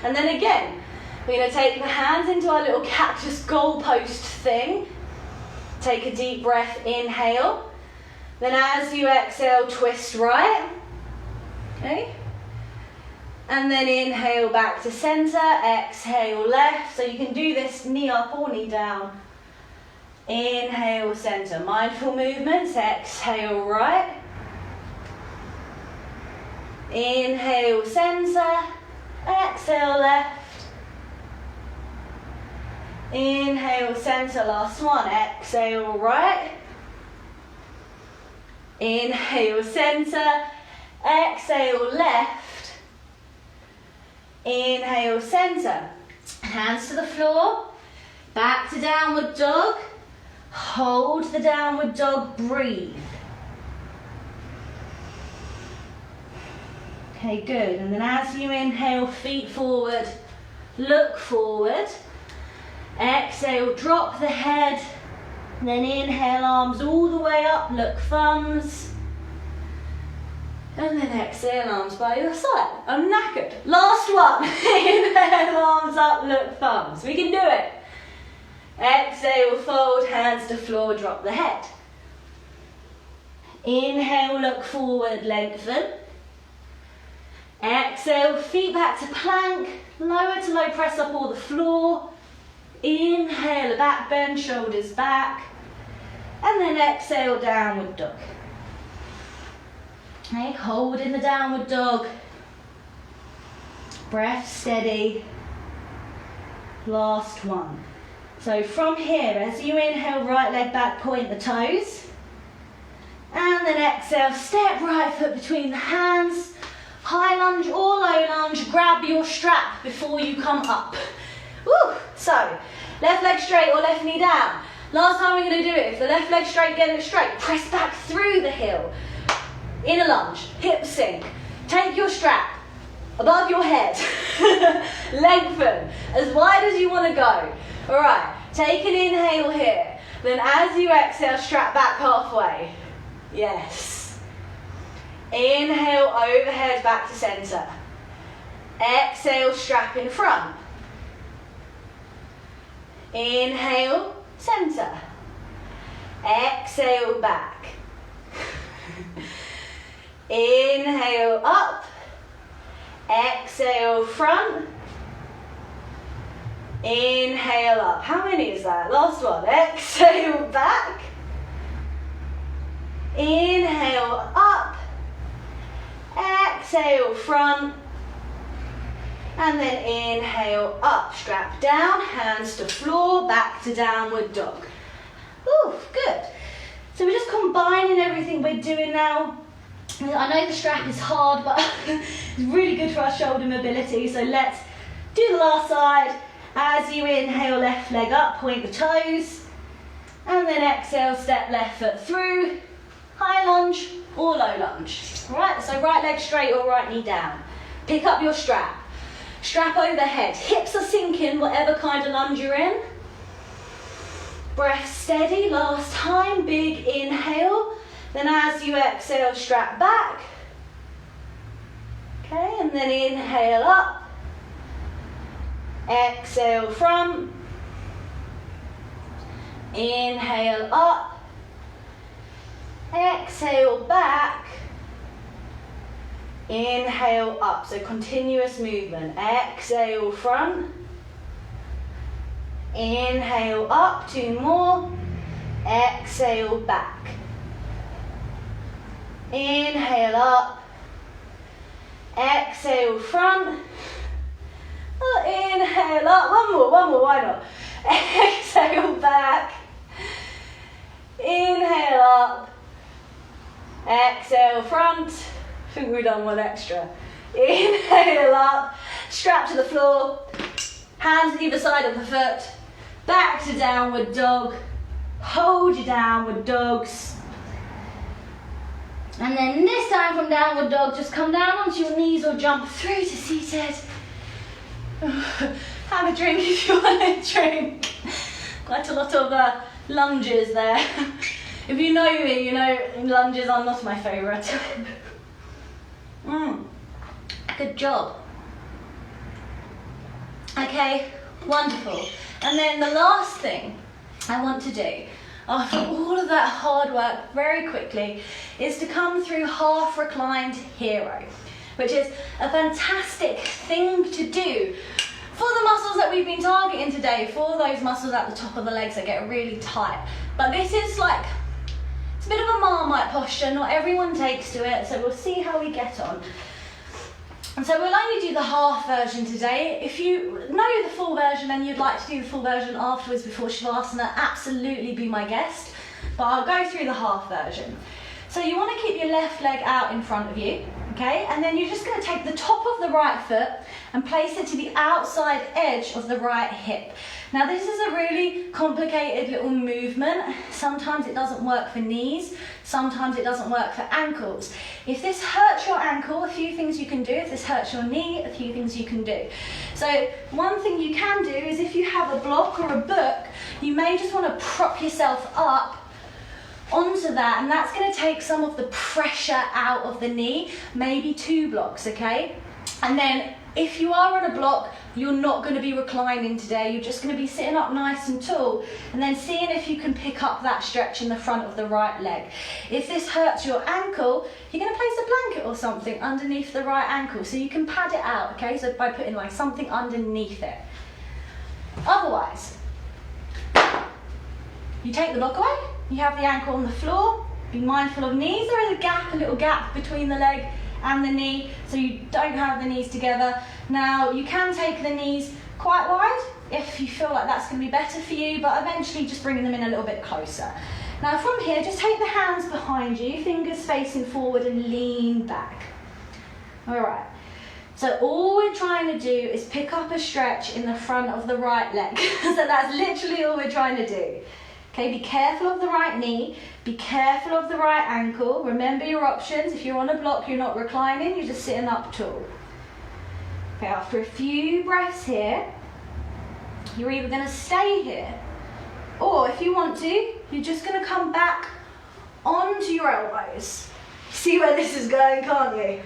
And then again, we're going to take the hands into our little cactus goalpost thing. Take a deep breath, inhale. Then as you exhale, twist right, okay? And then inhale back to center, exhale left. So you can do this knee up or knee down. Inhale center, mindful movements, exhale right. Inhale center, exhale left. Inhale center, last one, exhale right. Inhale center, exhale left, inhale center, hands to the floor, back to downward dog, hold the downward dog, breathe. Okay, good, and then as you inhale, feet forward, look forward, exhale, drop the head, then inhale, arms all the way up, look thumbs. And then exhale, arms by your side. I'm knackered. Last one. Inhale, arms up, look thumbs. We can do it. Exhale, fold, hands to floor, drop the head. Inhale, look forward, lengthen. Exhale, feet back to plank. Lower to low, press up all the floor. Inhale, a back bend, shoulders back. And then exhale, downward dog. Okay, hold in the downward dog. Breath steady. Last one. So from here, as you inhale, right leg back, point the toes. And then exhale, step right foot between the hands. High lunge or low lunge, grab your strap before you come up. Woo! So, left leg straight or left knee down. Last time we're going to do it, if the left leg's straight, get it straight. Press back through the heel. in a lunge, hips sink. Take your strap above your head. Lengthen as wide as you want to go. All right, take an inhale here. Then as you exhale, strap back halfway. Yes. Inhale, overhead, back to center. Exhale, strap in front. Inhale, center. Exhale, back. Inhale, up. Exhale, front. Inhale, up. How many is that? Last one. Exhale, back. Inhale, up. Exhale, front. And then inhale, up. Strap down, hands to floor, back to downward dog. Ooh, good. So we're just combining everything we're doing now. I know the strap is hard, but it's really good for our shoulder mobility. So let's do the last side. As you inhale, left leg up, point the toes. And then exhale, step left foot through. High lunge or low lunge. All right, so right leg straight or right knee down. Pick up your strap. Strap overhead. Hips are sinking, whatever kind of lunge you're in. Breath steady, last time, big inhale. Then as you exhale, strap back. Okay, and then inhale up. Exhale front. Inhale up. Exhale back. Inhale up, so continuous movement. Exhale front. Inhale up, 2 more. Exhale back. Inhale up. Exhale front. Oh, inhale up. One more, why not? Exhale back. Inhale up. Exhale front. I think we've done one extra. Inhale up. Strap to the floor. Hands either side of the foot. Back to downward dog. Hold your downward dogs. And then this time from downward dog, just come down onto your knees or jump through to seated. Have a drink if you want a drink. Quite a lot of lunges there. If you know me, you know lunges are not my favourite. Good job. Okay, wonderful. And then the last thing I want to do, after all of that hard work very quickly, is to come through half reclined hero, which is a fantastic thing to do for the muscles that we've been targeting today, for those muscles at the top of the legs that get really tight. But this is like, it's a bit of a Marmite posture, not everyone takes to it, so we'll see how we get on. And so we'll only do the half version today. If you know the full version and you'd like to do the full version afterwards before Shavasana, absolutely be my guest. But I'll go through the half version. So you want to keep your left leg out in front of you, okay? And then you're just going to take the top of the right foot and place it to the outside edge of the right hip. Now this is a really complicated little movement. Sometimes it doesn't work for knees, sometimes it doesn't work for ankles. If this hurts your ankle, a few things you can do. If this hurts your knee, a few things you can do. So one thing you can do is if you have a block or a book, you may just want to prop yourself up onto that, and that's going to take some of the pressure out of the knee, maybe 2 blocks, okay? And then if you are on a block, you're not going to be reclining today, you're just going to be sitting up nice and tall, and then seeing if you can pick up that stretch in the front of the right leg. If this hurts your ankle, you're going to place a blanket or something underneath the right ankle, so you can pad it out, okay? So by putting like something underneath it. Otherwise, you take the block away, you have the ankle on the floor, be mindful of knees. There is a gap, a little gap between the leg and the knee, so you don't have the knees together. Now you can take the knees quite wide if you feel like that's going to be better for you, but eventually just bringing them in a little bit closer. Now from here, just take the hands behind you, fingers facing forward and lean back. All right. So all we're trying to do is pick up a stretch in the front of the right leg. So that's literally all we're trying to do. Okay, be careful of the right knee, be careful of the right ankle. Remember your options. If you're on a block, you're not reclining, you're just sitting up tall. Okay, after a few breaths here, you're either going to stay here, or if you want to, you're just going to come back onto your elbows. See where this is going, can't you?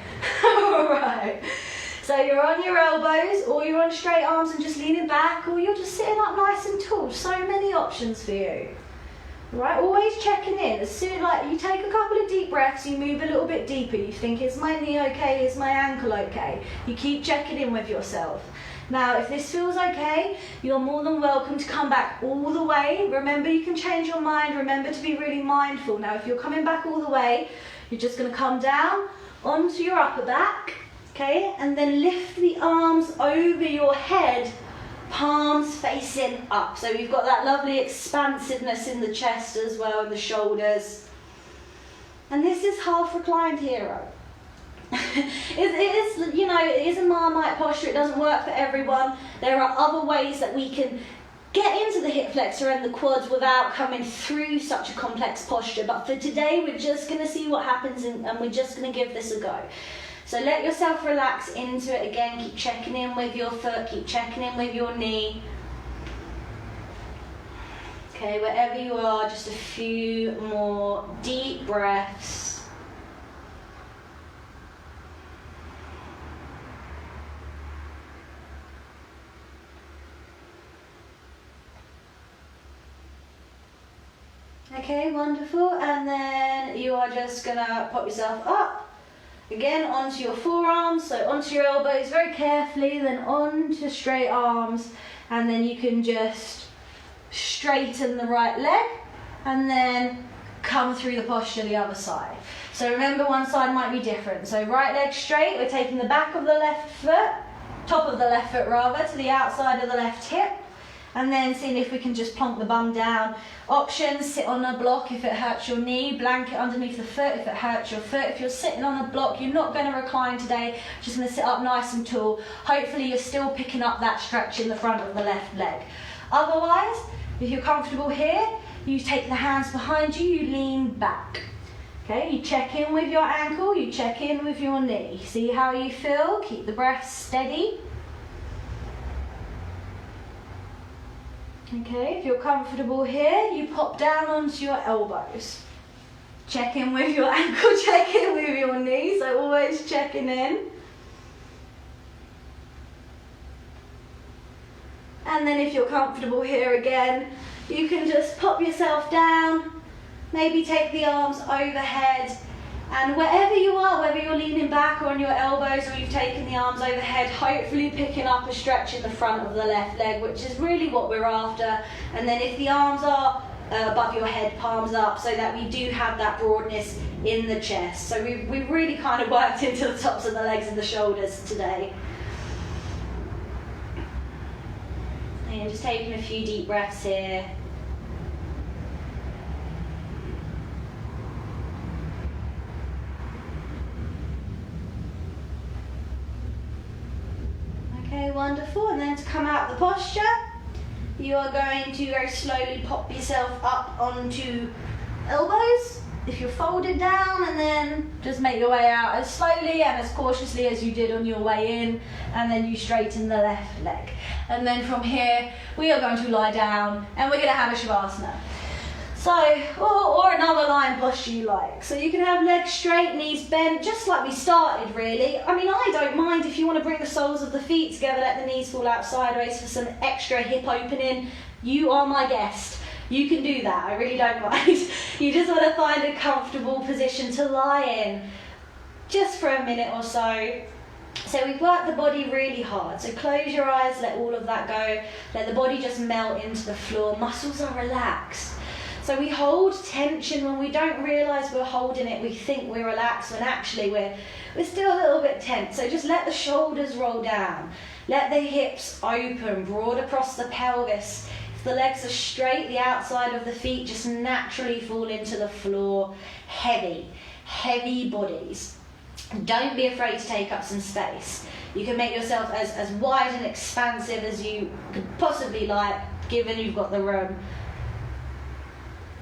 Alright. So you're on your elbows, or you're on straight arms and just leaning back, or you're just sitting up nice and tall. So many options for you. Right, always checking in. As soon like you take a couple of deep breaths, you move a little bit deeper. You think, is my knee okay? Is my ankle okay? You keep checking in with yourself. Now, if this feels okay, you're more than welcome to come back all the way. Remember, you can change your mind. Remember to be really mindful. Now, if you're coming back all the way, you're just going to come down onto your upper back, okay? And then lift the arms over your head, palms facing up. So we've got that lovely expansiveness in the chest as well, and the shoulders. And this is half reclined hero. It is a Marmite posture. It doesn't work for everyone. There are other ways that we can get into the hip flexor and the quads without coming through such a complex posture. But for today, we're just going to see what happens, and we're just going to give this a go. So let yourself relax into it again. Keep checking in with your foot. Keep checking in with your knee. Okay, wherever you are, just a few more deep breaths. Okay, wonderful. And then you are just gonna pop yourself up again onto your forearms, so onto your elbows very carefully, then onto straight arms, and then you can just straighten the right leg and then come through the posture the other side. So remember, one side might be different. So right leg straight, we're taking the back of the left foot, top of the left foot rather, to the outside of the left hip, and then seeing if we can just plonk the bum down. Options: sit on a block if it hurts your knee, blanket underneath the foot if it hurts your foot. If you're sitting on a block, you're not going to recline today, just going to sit up nice and tall. Hopefully you're still picking up that stretch in the front of the left leg. Otherwise, if you're comfortable here, you take the hands behind you, you lean back. Okay, you check in with your ankle, you check in with your knee. See how you feel, keep the breath steady. Okay, if you're comfortable here, you pop down onto your elbows. Check in with your ankle, check in with your knee, so always checking in. And then if you're comfortable here again, you can just pop yourself down, maybe take the arms overhead, and wherever you are, whether you're leaning back or on your elbows or you've taken the arms overhead, hopefully picking up a stretch in the front of the left leg, which is really what we're after. And then if the arms are above your head, palms up, so that we do have that broadness in the chest. So we've really kind of worked into the tops of the legs and the shoulders today. And just taking a few deep breaths here. Okay, wonderful. And then to come out of the posture, you are going to very slowly pop yourself up onto elbows if you're folded down, and then just make your way out as slowly and as cautiously as you did on your way in, and then you straighten the left leg. And then from here, we are going to lie down and we're going to have a Shavasana. So, or another lying posture you like. So you can have legs straight, knees bent, just like we started really. I mean, I don't mind if you want to bring the soles of the feet together, let the knees fall out sideways for some extra hip opening. You are my guest. You can do that, I really don't mind. You just want to find a comfortable position to lie in, just for a minute or so. So we've worked the body really hard. So close your eyes, let all of that go. Let the body just melt into the floor. Muscles are relaxed. So we hold tension when we don't realise we're holding it. We think we're relaxed when actually we're still a little bit tense. So just let the shoulders roll down. Let the hips open, broad across the pelvis. If the legs are straight, the outside of the feet just naturally fall into the floor. Heavy, heavy bodies. Don't be afraid to take up some space. You can make yourself as wide and expansive as you could possibly like, given you've got the room.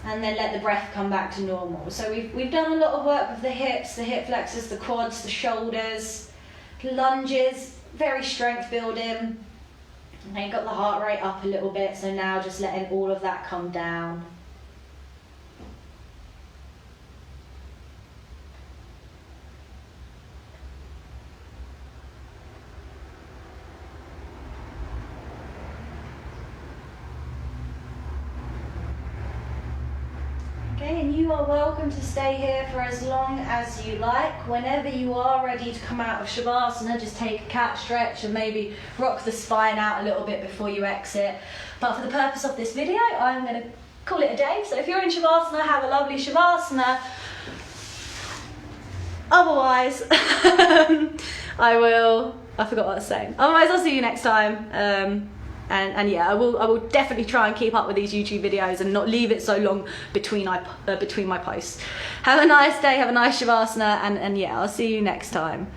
and then let the breath come back to normal. So we've done a lot of work with the hips, the hip flexors, the quads, the shoulders, lunges, very strength building. And then got the heart rate up a little bit, so now just letting all of that come down. Okay, and you are welcome to stay here for as long as you like. Whenever you are ready to come out of Shavasana, just take a cat stretch and maybe rock the spine out a little bit before you exit. But for the purpose of this video, I'm going to call it a day. So if you're in Shavasana, have a lovely Shavasana. Otherwise, I forgot what I was saying. Otherwise, I'll see you next time. And yeah, I will definitely try and keep up with these YouTube videos and not leave it so long between my posts. Have a nice day, have a nice Shavasana, and yeah, I'll see you next time.